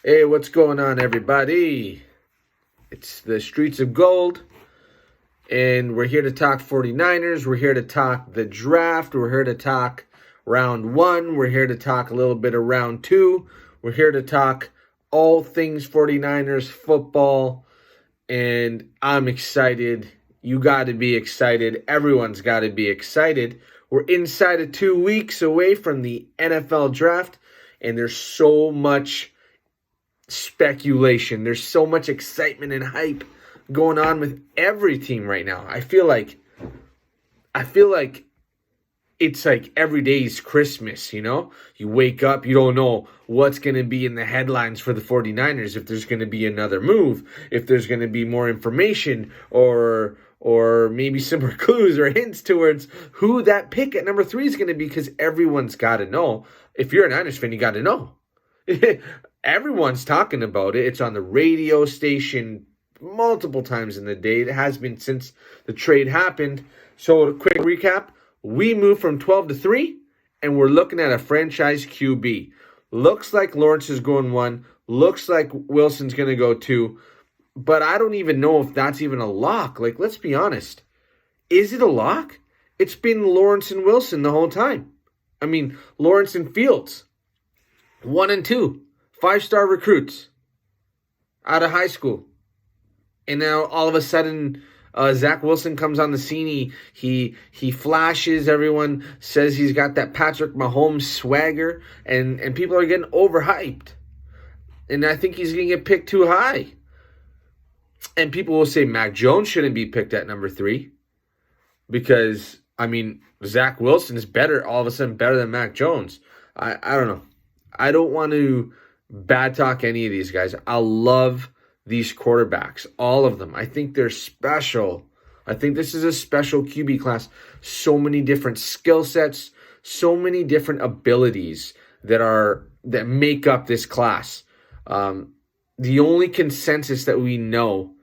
Hey, what's going on, everybody? It's the Streets of Gold, and we're here to talk 49ers. We're here to talk the draft. We're here to talk round one. We're here to talk a little bit of round two. We're here to talk all things 49ers football, and I'm excited. You got to be excited. Everyone's got to be excited. We're inside of 2 weeks away from the NFL draft, and there's so much speculation. There's so much excitement and hype going on with every team right now. I feel like it's like every day's Christmas, you know? You wake up, you don't know what's going to be in the headlines for the 49ers, if there's going to be another move, if there's going to be more information or maybe some more clues or hints towards who that pick at number 3 is going to be, because everyone's got to know. If you're a Niners fan, you got to know. Everyone's talking about it. It's on the radio station multiple times in the day. It has been since the trade happened. So a quick recap. We moved from 12 to 3, and we're looking at a franchise QB. Looks like Lawrence is going 1. Looks like Wilson's going to go 2. But I don't even know if that's even a lock. Like, let's be honest. Is it a lock? It's been Lawrence and Wilson the whole time. I mean, Lawrence and Fields. 1 and 2. 5-star recruits out of high school. And now all of a sudden, Zach Wilson comes on the scene. He flashes. Everyone says he's got that Patrick Mahomes swagger. And people are getting overhyped. And I think he's going to get picked too high. And people will say Mac Jones shouldn't be picked at number 3. Because, I mean, Zach Wilson is better, all of a sudden better than Mac Jones. I don't know. I don't want to bad talk any of these guys. I love these quarterbacks, all of them. I think they're special. I think this is a special QB class. So many different skill sets, so many different abilities that make up this class. The only consensus that we know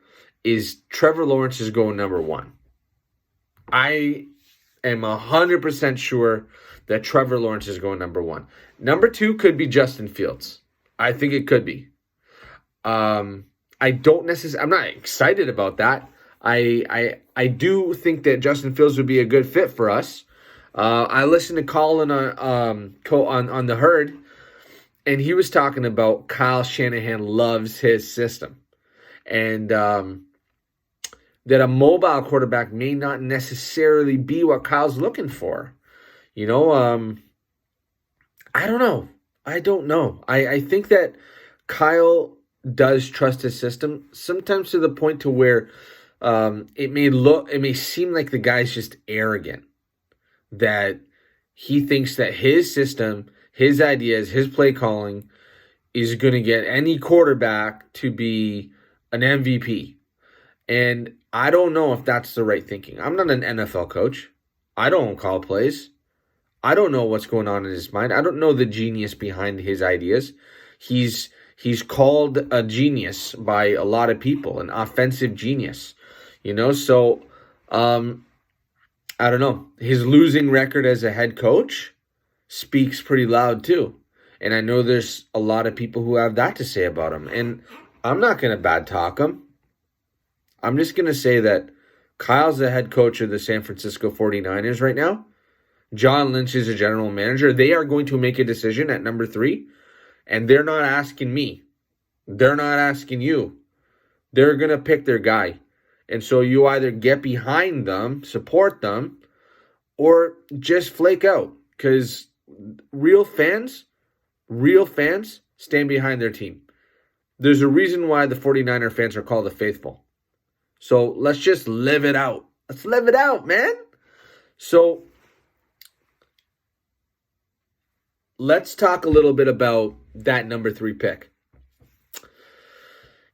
is Trevor Lawrence is going number 1. I am 100% sure that Trevor Lawrence is going number 1. Number 2 could be Justin Fields. I think it could be. I'm not excited about that. I do think that Justin Fields would be a good fit for us. I listened to Colin on the Herd, and he was talking about Kyle Shanahan loves his system, and that a mobile quarterback may not necessarily be what Kyle's looking for. You know, I don't know. I think that Kyle does trust his system, sometimes to the point to where it may seem like the guy's just arrogant, that he thinks that his system, his ideas, his play calling is going to get any quarterback to be an MVP. And I don't know if that's the right thinking. I'm not an NFL coach. I don't call plays. I don't know what's going on in his mind. I don't know the genius behind his ideas. He's called a genius by a lot of people, an offensive genius, you know? So, I don't know. His losing record as a head coach speaks pretty loud too. And I know there's a lot of people who have that to say about him. And I'm not going to bad talk him. I'm just going to say that Kyle's the head coach of the San Francisco 49ers right now. John Lynch is a general manager. They are going to make a decision at number 3, and they're not asking me. They're not asking you. They're going to pick their guy. And so you either get behind them, support them, or just flake out, because real fans stand behind their team. There's a reason why the 49er fans are called the faithful. So let's just live it out. Let's live it out, man. So let's talk a little bit about that number 3 pick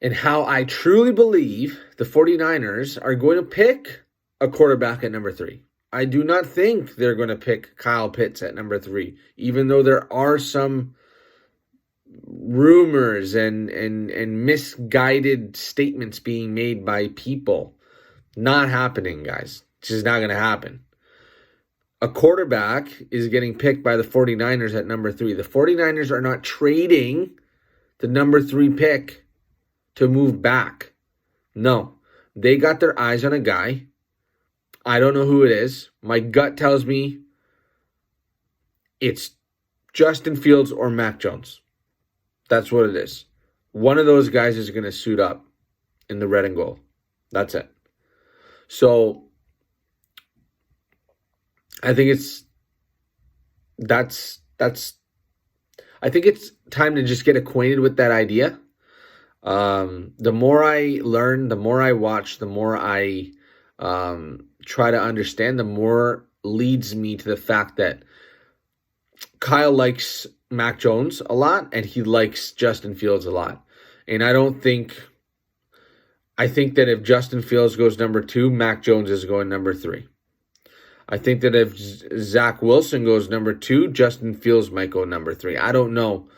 and how I truly believe the 49ers are going to pick a quarterback at number 3. I do not think they're going to pick Kyle Pitts at number 3, even though there are some rumors and misguided statements being made by people. Not happening, guys. It's just not going to happen. A quarterback is getting picked by the 49ers at number 3. The 49ers are not trading the number 3 pick to move back. No, they got their eyes on a guy. I don't know who it is. My gut tells me it's Justin Fields or Mac Jones. That's what it is. One of those guys is going to suit up in the red and gold. That's it. So I think it's I think it's time to just get acquainted with that idea. The more I learn, the more I watch, the more I try to understand, the more leads me to the fact that Kyle likes Mac Jones a lot and he likes Justin Fields a lot. And I think that if Justin Fields goes number 2, Mac Jones is going number 3. I think that if Zach Wilson goes number 2, Justin Fields might go number 3. I don't know,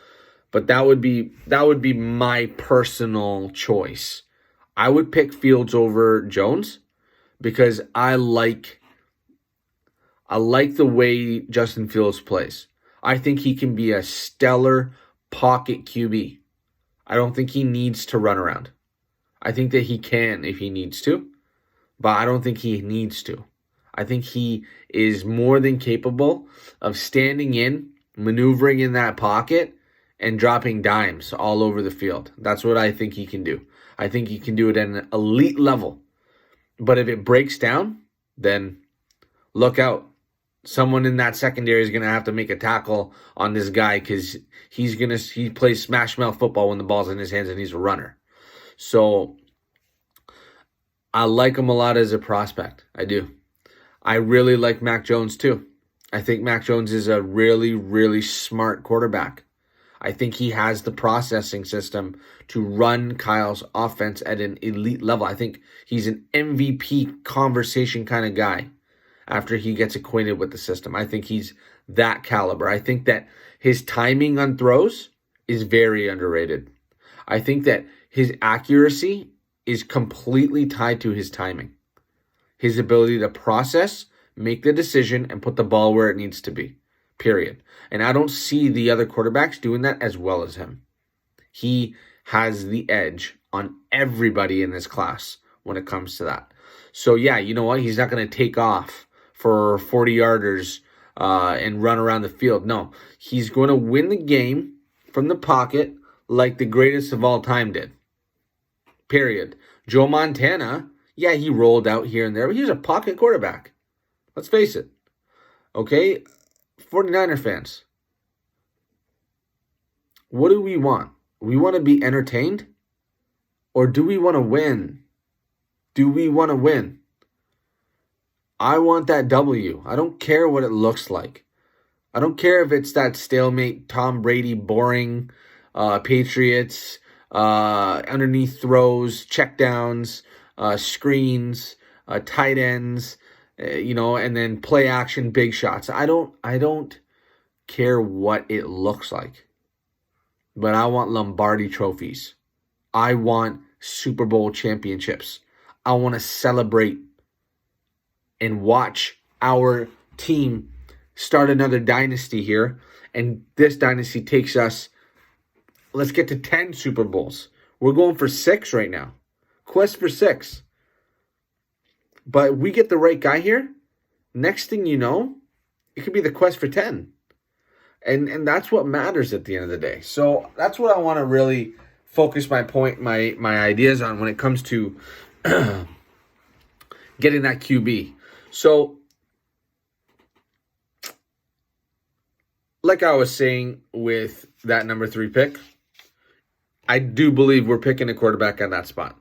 but that would be my personal choice. I would pick Fields over Jones because I like the way Justin Fields plays. I think he can be a stellar pocket QB. I don't think he needs to run around. I think that he can if he needs to, but I don't think he needs to. I think he is more than capable of standing in, maneuvering in that pocket, and dropping dimes all over the field. That's what I think he can do. I think he can do it at an elite level. But if it breaks down, then look out. Someone in that secondary is going to have to make a tackle on this guy because he plays smash mouth football when the ball's in his hands and he's a runner. So I like him a lot as a prospect. I do. I really like Mac Jones too. I think Mac Jones is a really, really smart quarterback. I think he has the processing system to run Kyle's offense at an elite level. I think he's an MVP conversation kind of guy after he gets acquainted with the system. I think he's that caliber. I think that his timing on throws is very underrated. I think that his accuracy is completely tied to his timing. His ability to process, make the decision, and put the ball where it needs to be. Period. And I don't see the other quarterbacks doing that as well as him. He has the edge on everybody in this class when it comes to that. So yeah, you know what? He's not going to take off for 40-yarders and run around the field. No, he's going to win the game from the pocket like the greatest of all time did. Period. Joe Montana, yeah, he rolled out here and there, but he was a pocket quarterback. Let's face it. Okay? 49er fans. What do we want? We want to be entertained? Or do we want to win? Do we want to win? I want that W. I don't care what it looks like. I don't care if it's that stalemate, Tom Brady, boring Patriots, underneath throws, checkdowns, screens, tight ends, and then play action, big shots. I don't care what it looks like. But I want Lombardi trophies. I want Super Bowl championships. I want to celebrate and watch our team start another dynasty here. And this dynasty takes us, let's get to 10 Super Bowls. We're going for 6 right now. Quest for 6. But we get the right guy here. Next thing you know, it could be the quest for 10. And that's what matters at the end of the day. So that's what I want to really focus my ideas on when it comes to getting that QB. So, like I was saying with that number 3 pick, I do believe we're picking a quarterback on that spot.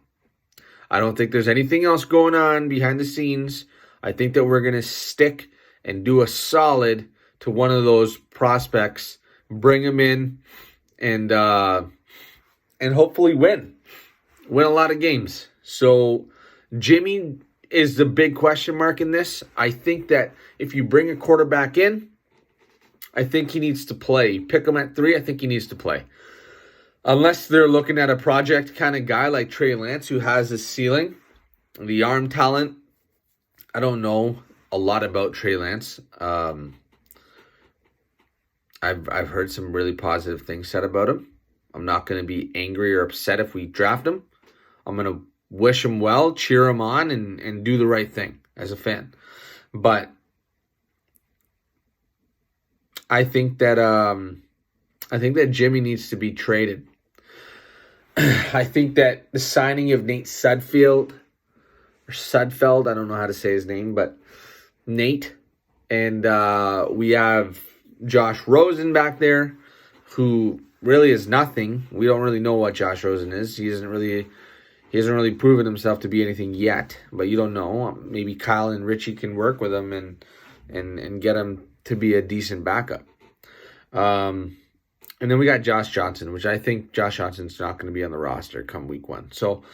I don't think there's anything else going on behind the scenes. I think that we're going to stick and do a solid to one of those prospects, bring them in, and hopefully win a lot of games. So Jimmy is the big question mark in this. I think that if you bring a quarterback in, I think he needs to play. Pick him at 3, I think he needs to play. Unless they're looking at a project kind of guy like Trey Lance who has a ceiling, the arm talent. I don't know a lot about Trey Lance. I've heard some really positive things said about him. I'm not going to be angry or upset if we draft him. I'm going to wish him well, cheer him on, and do the right thing as a fan. But I think that Jimmy needs to be traded. I think that the signing of Nate Sudfeld, I don't know how to say his name, but Nate, and we have Josh Rosen back there, who really is nothing. We don't really know what Josh Rosen is. He hasn't really proven himself to be anything yet, but you don't know. Maybe Kyle and Richie can work with him and get him to be a decent backup. And then we got Josh Johnson, which I think Josh Johnson's not going to be on the roster come week 1. So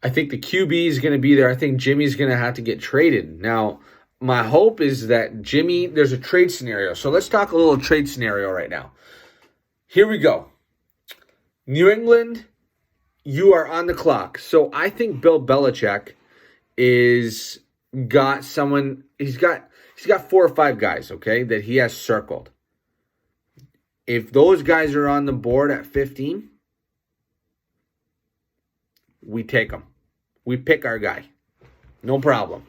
I think the QB is going to be there. I think Jimmy's going to have to get traded. Now, my hope is that there's a trade scenario. So let's talk a little trade scenario right now. Here we go. New England, you are on the clock. So I think Bill Belichick is got someone, he's got 4 or 5 guys, okay, that he has circled. If those guys are on the board at 15, we take them. We pick our guy. No problem.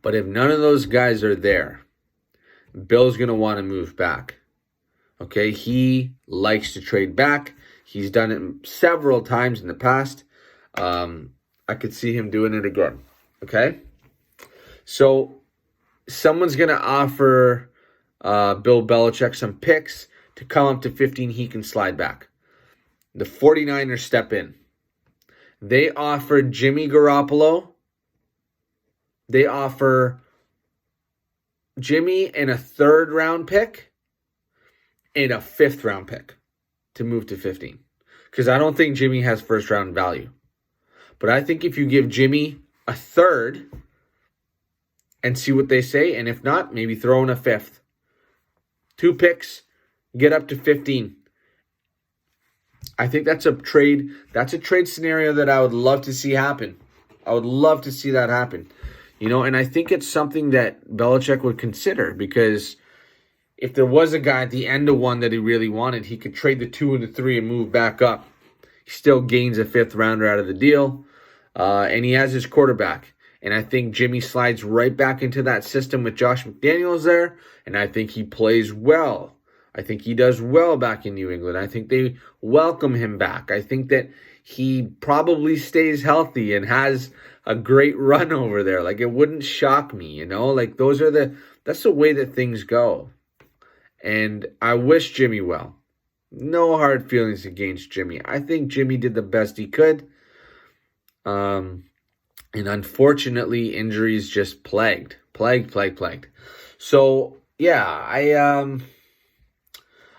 But if none of those guys are there, Bill's going to want to move back. Okay? He likes to trade back. He's done it several times in the past. I could see him doing it again. Okay? So, someone's going to offer Bill Belichick some picks to come up to 15. He can slide back. The 49ers step in. They offer Jimmy Garoppolo. They offer Jimmy and a 3rd round pick and a 5th round pick to move to 15. Because I don't think Jimmy has 1st round value. But I think if you give Jimmy a 3rd and see what they say, and if not, maybe throw in a 5th. 2 picks, get up to 15. I think that's a trade scenario that I would love to see happen. I would love to see that happen. And I think it's something that Belichick would consider, because if there was a guy at the end of one that he really wanted, he could trade the 2 and the 3 and move back up. He still gains a 5th rounder out of the deal, and he has his quarterback. And I think Jimmy slides right back into that system with Josh McDaniels there, and I think he plays well. I think he does well back in New England. I think they welcome him back. I think that he probably stays healthy and has a great run over there. Like, it wouldn't shock me, Like, that's the way that things go. And I wish Jimmy well. No hard feelings against Jimmy. I think Jimmy did the best he could. And unfortunately, injuries just plagued. So, yeah,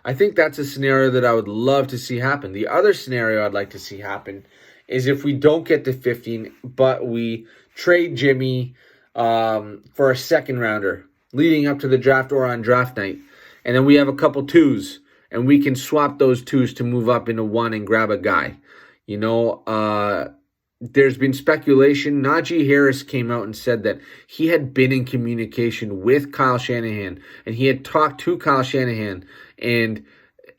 I think that's a scenario that I would love to see happen. The other scenario I'd like to see happen is if we don't get to 15, but we trade Jimmy for a 2nd rounder leading up to the draft or on draft night. And then we have a couple 2s, and we can swap those 2s to move up into 1 and grab a guy. There's been speculation. Najee Harris came out and said that he had been in communication with Kyle Shanahan, and he had talked to Kyle Shanahan, and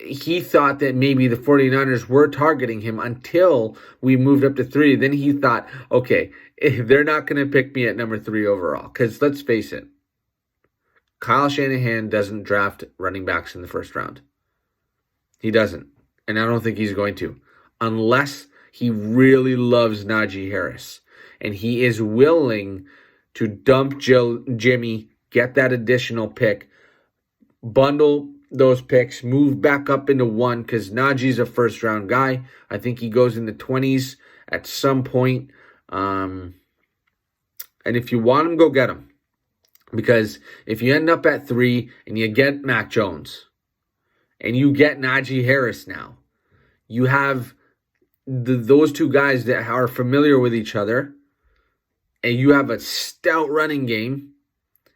he thought that maybe the 49ers were targeting him until we moved up to 3. Then he thought, okay, they're not going to pick me at number 3 overall. Because let's face it, Kyle Shanahan doesn't draft running backs in the 1st round. He doesn't. And I don't think he's going to. Unless he really loves Najee Harris. And he is willing to dump Jimmy, get that additional pick, bundle those picks, move back up into 1, because Najee's a 1st round guy. I think he goes in the 20s at some point. And if you want him, go get him. Because if you end up at 3 and you get Mac Jones and you get Najee Harris now, you have those 2 guys that are familiar with each other, and you have a stout running game,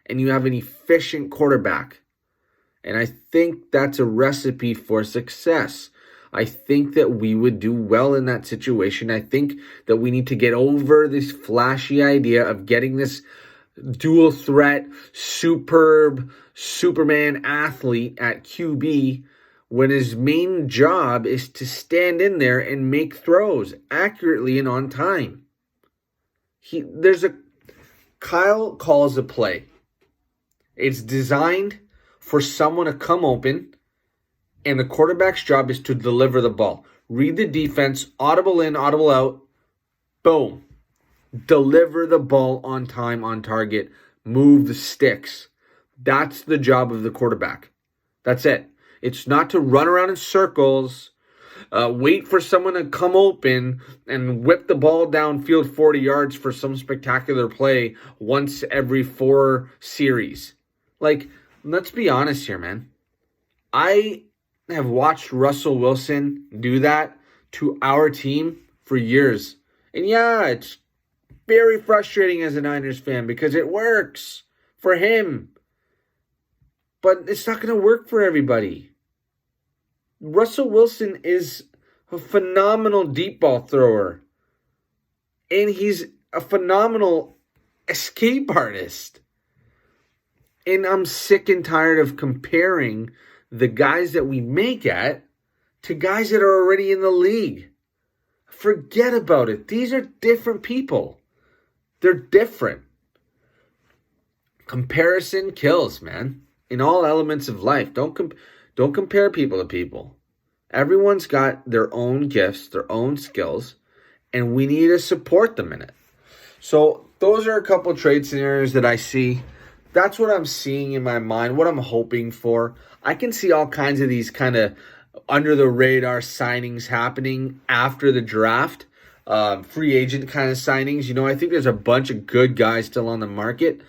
and you have an efficient quarterback. And I think that's a recipe for success. I think that we would do well in that situation. I think that we need to get over this flashy idea of getting this dual threat, superb Superman athlete at QB when his main job is to stand in there and make throws accurately and on time. Kyle calls a play. It's designed for someone to come open, and the quarterback's job is to deliver the ball. Read the defense, audible in, audible out, boom. Deliver the ball on time, on target, move the sticks. That's the job of the quarterback. That's it. It's not to run around in circles, wait for someone to come open and whip the ball downfield 40 yards for some spectacular play once every 4 series. Like, let's be honest here, man. I have watched Russell Wilson do that to our team for years. And yeah, it's very frustrating as a Niners fan because it works for him. But it's not going to work for everybody. Russell Wilson is a phenomenal deep ball thrower. And he's a phenomenal escape artist. And I'm sick and tired of comparing the guys that we make at to guys that are already in the league. Forget about it. These are different people. They're different. Comparison kills, man. In all elements of life. Don't compare people to people. Everyone's got their own gifts, their own skills, and we need to support them in it. So those are a couple trade scenarios that I see. That's what I'm seeing in my mind, what I'm hoping for. I can see all kinds of these kind of under-the-radar signings happening after the draft. Free agent kind of signings. You know, I think there's a bunch of good guys still on the market.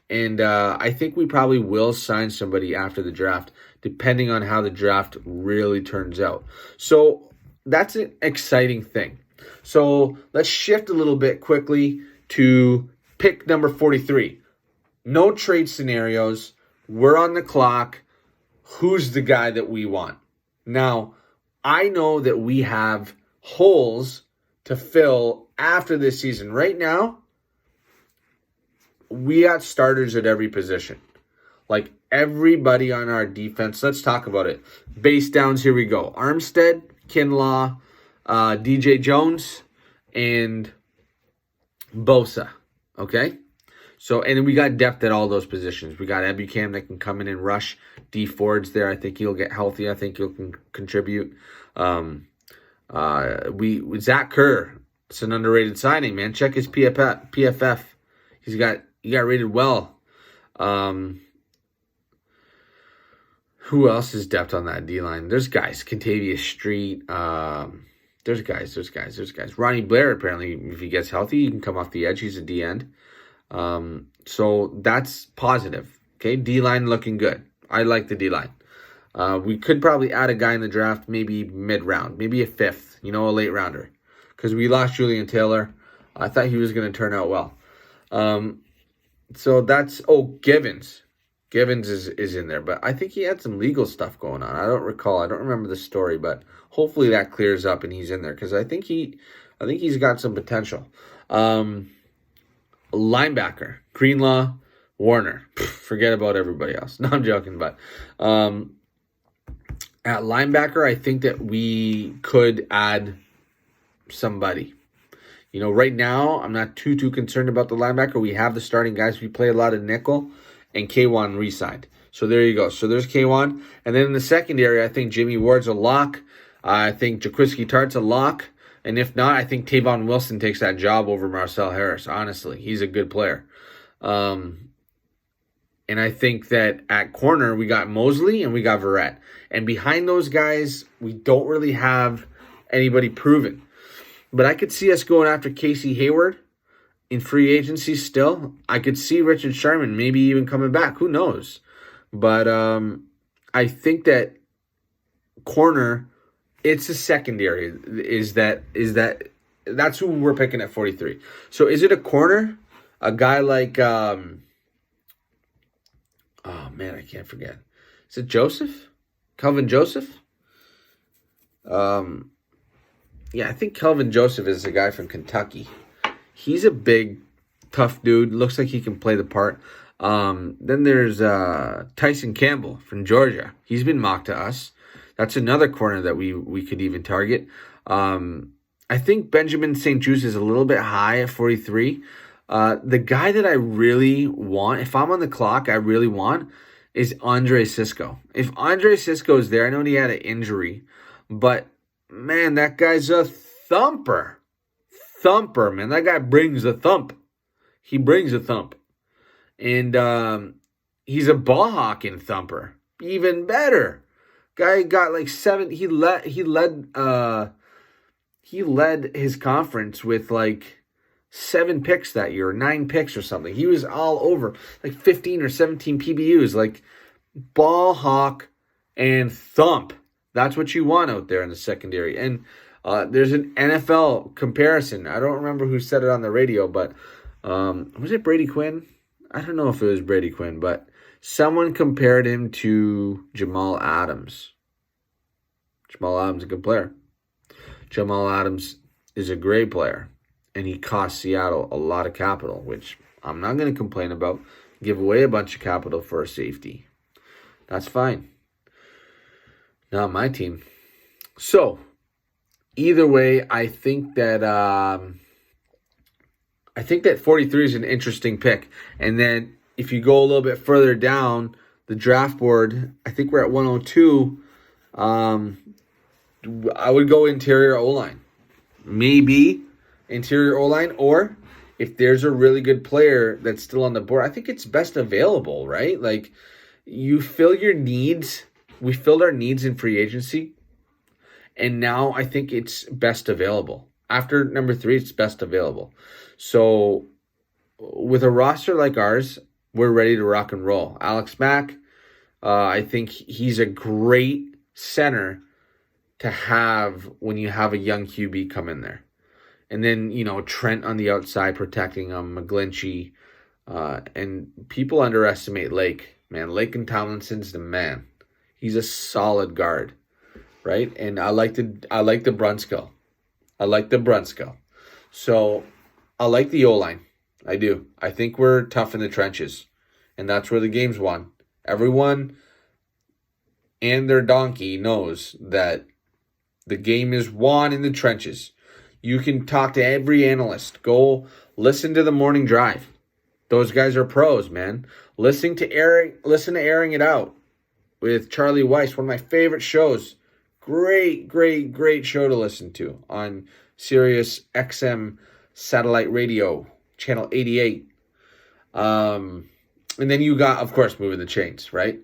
And I think we probably will sign somebody after the draft, depending on how the draft really turns out. So that's an exciting thing. So let's shift a little bit quickly to pick number 43. No trade scenarios. We're on the clock. Who's the guy that we want? Now, I know that we have holes to fill after this season. Right now, we got starters at every position. Like everybody on our defense. Let's talk about it. Base downs, here we go. Armstead, Kinlaw, DJ Jones, and Bosa. Okay? So, and then we got depth at all those positions. We got Ebukam that can come in and rush. D Ford's there. I think he'll get healthy. I think he'll contribute. Zach Kerr. It's an underrated signing, man. Check his PFF. He got rated well. Who else is depth on that D-line? There's guys. Contavious Street. There's guys. Ronnie Blair, apparently, if he gets healthy, he can come off the edge. He's a D-end. So that's positive. Okay, D-line looking good. I like the D-line. We could probably add a guy in the draft, maybe mid-round, maybe a 5th, a late rounder. Because we lost Julian Taylor. I thought he was going to turn out well. So that's, Givens. Givens is in there, but I think he had some legal stuff going on. I don't remember the story, but hopefully that clears up and he's in there because I think he's got some potential. Linebacker, Greenlaw, Warner. Forget about everybody else. No, I'm joking, but at linebacker, I think that we could add somebody. Right now, I'm not too concerned about the linebacker. We have the starting guys. We play a lot of nickel, and K1 re-signed. So there you go. So there's K1. And then in the secondary, I think Jimmy Ward's a lock. I think Jaquiski Tartt's a lock. And if not, I think Tavon Wilson takes that job over Marcel Harris. Honestly, he's a good player. And I think that at corner, we got Mosley and we got Verrett. And behind those guys, we don't really have anybody proven. But I could see us going after Casey Hayward in free agency still. I could see Richard Sherman maybe even coming back. Who knows? But I think that corner, it's a secondary. That's who we're picking at 43. So is it a corner? A guy like I can't forget. Is it Joseph? Kelvin Joseph? Yeah, I think Kelvin Joseph is the guy from Kentucky. He's a big, tough dude. Looks like he can play the part. Then there's Tyson Campbell from Georgia. He's been mocked to us. That's another corner that we could even target. I think Benjamin St. Juste is a little bit high at 43. The guy that I really want, if I'm on the clock, I really want is Andre Sisco. If Andre Sisco is there, I know he had an injury, but man, that guy's a thumper. Thumper, man. That guy brings a thump. He brings a thump. And he's a ball hawking thumper. Even better. Guy got like 7. He led his conference with like 7 picks that year, or 9 picks or something. He was all over, like 15 or 17 PBUs, like ball hawk and thump. That's what you want out there in the secondary. And there's an NFL comparison. I don't remember who said it on the radio, but was it Brady Quinn? I don't know if it was Brady Quinn, but someone compared him to Jamal Adams. Jamal Adams is a good player. Jamal Adams is a great player, and he cost Seattle a lot of capital, which I'm not going to complain about. Give away a bunch of capital for a safety. That's fine. Not my team. So, either way, I think that 43 is an interesting pick. And then if you go a little bit further down the draft board, I think we're at 102. I would go interior O-line. Maybe interior O-line, or if there's a really good player that's still on the board, I think it's best available, right? Like, you fill your needs. We filled our needs in free agency, and now I think it's best available. After number 3, it's best available. So with a roster like ours, we're ready to rock and roll. Alex Mack, I think he's a great center to have when you have a young QB come in there. And then, Trent on the outside protecting him, McGlinchey. And people underestimate Lake. Man, Lake and Tomlinson's the man. He's a solid guard, right? And I like the Brunskill. I like the Brunskill. So I like the O-line. I do. I think we're tough in the trenches. And that's where the game's won. Everyone and their donkey knows that the game is won in the trenches. You can talk to every analyst. Go listen to the morning drive. Those guys are pros, man. Listen to Airing It Out with Charlie Weiss, one of my favorite shows. Great, great, great show to listen to on Sirius XM satellite radio, channel 88. And then you got, of course, Moving the Chains, right?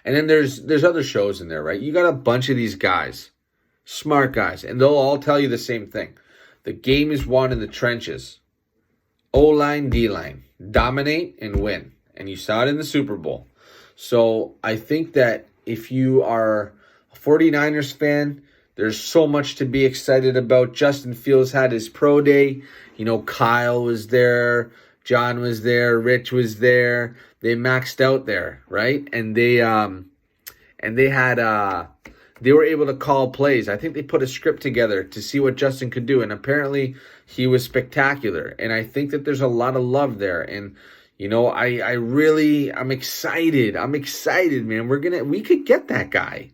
And then there's other shows in there, right? You got a bunch of these guys, smart guys, and they'll all tell you the same thing. The game is won in the trenches. O-line, D-line. Dominate and win. And you saw it in the Super Bowl. So I think that if you are a 49ers fan, there's so much to be excited about. Justin Fields had his pro day. Kyle was there. John was there. Rich was there. They maxed out there, right? And they were able to call plays. I think they put a script together to see what Justin could do. And apparently he was spectacular. And I think that there's a lot of love there. And, I'm excited. I'm excited, man. We could get that guy.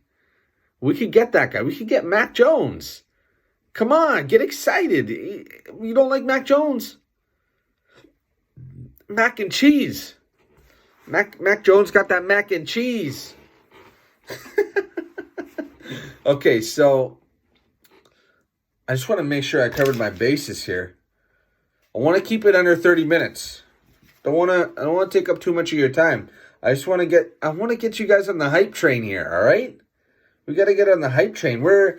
We could get Mac Jones. Come on, get excited. You don't like Mac Jones? Mac and cheese. Mac Jones got that mac and cheese. Okay, so I just want to make sure I covered my bases here. I want to keep it under 30 minutes. I don't want to take up too much of your time. I want to get you guys on the hype train here, all right? We got to get on the hype train. We're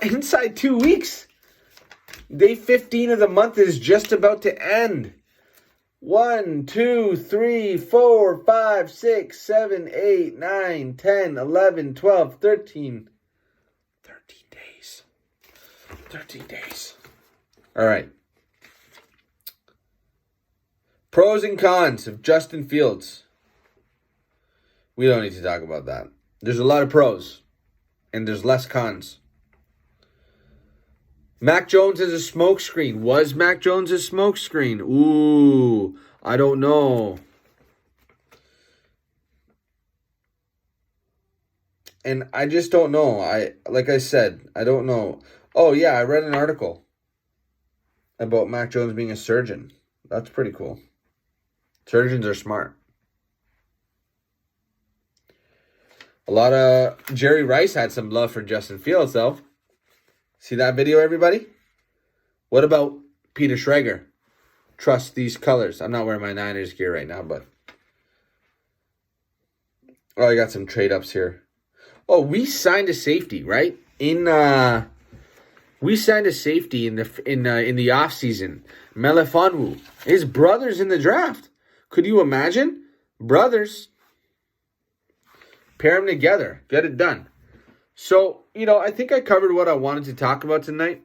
inside 2 weeks. Day 15 of the month is just about to end. 1, 2, 3, 4, 5, 6, 7, 8, 9, 10, 11, 12, 13. 13 days. 13 days. All right. Pros and cons of Justin Fields. We don't need to talk about that. There's a lot of pros, and there's less cons. Mac Jones is a smokescreen. Was Mac Jones a smokescreen? Ooh, I don't know. And I just don't know. Like I said, I don't know. Oh yeah, I read an article about Mac Jones being a surgeon. That's pretty cool. Surgeons are smart. A lot of Jerry Rice had some love for Justin Fields, though. See that video, everybody? What about Peter Schrager? Trust these colors. I'm not wearing my Niners gear right now, but oh, I got some trade ups here. Oh, we signed a safety, right? We signed a safety in the offseason. Melifonwu. His brother's in the draft. Could you imagine? Brothers. Pair them together. Get it done. So, I think I covered what I wanted to talk about tonight.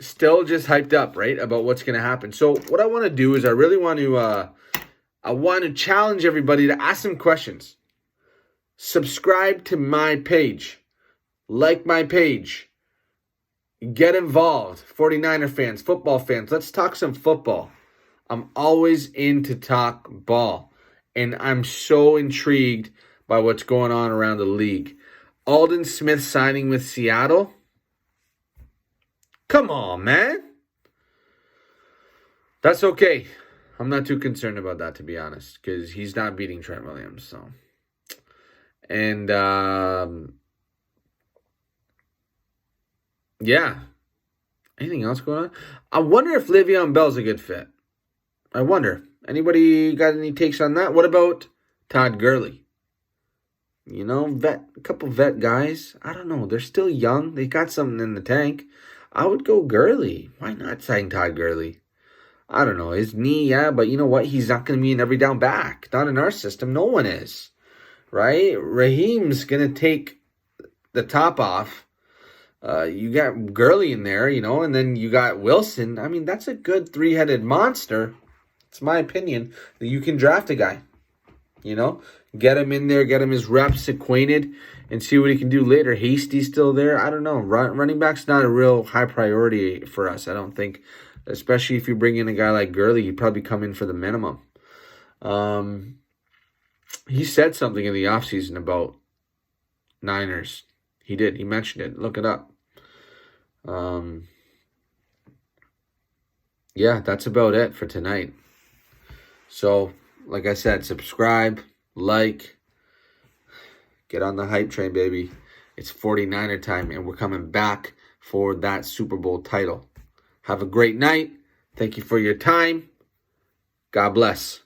Still just hyped up, right, about what's going to happen. So what I want to do is I really want to challenge everybody to ask some questions. Subscribe to my page. Like my page. Get involved. 49er fans, football fans. Let's talk some football. I'm always in to talk ball. And I'm so intrigued by what's going on around the league. Aldon Smith signing with Seattle. Come on, man. That's okay. I'm not too concerned about that, to be honest, because he's not beating Trent Williams. So, and yeah. Anything else going on? I wonder if Le'Veon Bell's a good fit. I wonder. Anybody got any takes on that? What about Todd Gurley? A couple vet guys. I don't know. They're still young. They got something in the tank. I would go Gurley. Why not sign Todd Gurley? I don't know. His knee, yeah, but you know what? He's not going to be an every down back. Not in our system. No one is. Right? Raheem's going to take the top off. You got Gurley in there, and then you got Wilson. I mean, that's a good three-headed monster. It's my opinion that you can draft a guy. Get him in there, get him his reps acquainted, and see what he can do later. Hasty's still there. I don't know. Running back's not a real high priority for us, I don't think. Especially if you bring in a guy like Gurley, he'd probably come in for the minimum. He said something in the offseason about Niners. He did. He mentioned it. Look it up. Yeah, that's about it for tonight. So, like I said, subscribe, like, get on the hype train, baby. It's 49er time, and we're coming back for that Super Bowl title. Have a great night. Thank you for your time. God bless.